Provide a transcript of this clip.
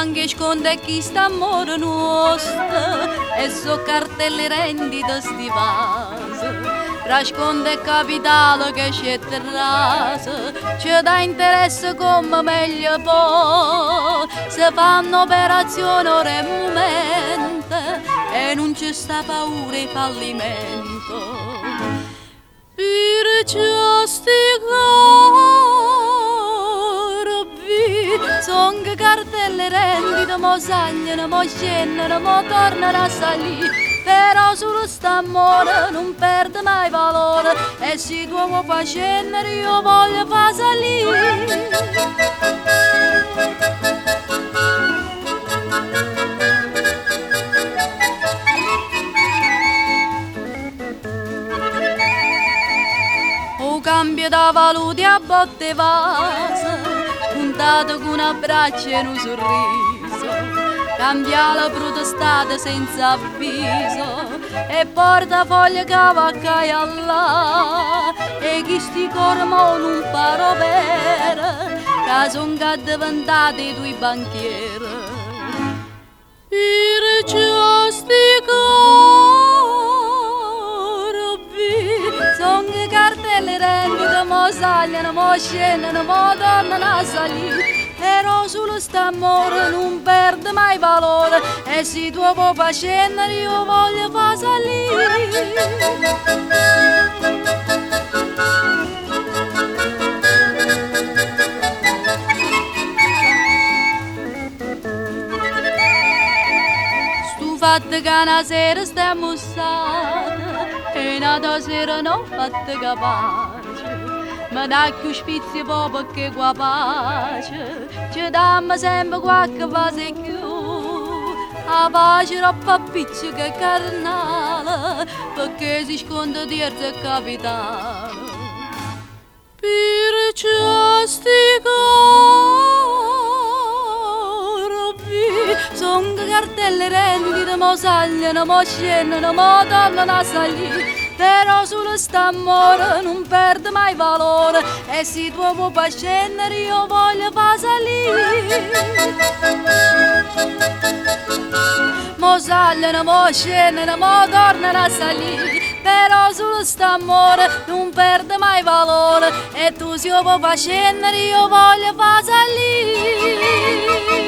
anche sconde chi sta amore nostro e so cartelle rendite sti vasi. Nasconde capitale che c'è terrazza, ci dà interesse come meglio può, se fanno operazioni ora è momento e non ci sta paura di fallimento. Perciò sti corpi son che cartelle rendite, mo sagliano, mo scendono, mo tornano a salire. Però solo st'amore non perde mai valore e se tu vuoi far scendere io voglio far salire. O cambio da valuti a botte vase, puntato con un abbraccio e un sorriso. Cambia la protestate senza avviso e portafoglie che vaccaia là e chi sti cormo non paro per che son che diventati due banchieri. Perciò sti corpi son che cartelle rendite, mo sagliano, mo scendono, mo tornano a salire. Però solo st'amore non perde mai valore e se tu vuoi far scendere io voglio far salire. Stu fatto che una sera stiamo usate e una sera non fatto capace. Ma da più spizio proprio che qua pace, ci dammo sempre qualche fase più. A pace troppo appiccica carnale, perché si sconda terza capitale. Perciò sti corpi son che cartelle rendite, mo sagliano, mo scendono, mo tornano a salire. Però solo st'amore non perde mai valore e se tu vuoi far scendere io voglio far salire. Mo sagliano, mo scendono, mo tornano a salire. Però solo st'amore non perde mai valore e tu se vuoi far scendere io voglio far salire.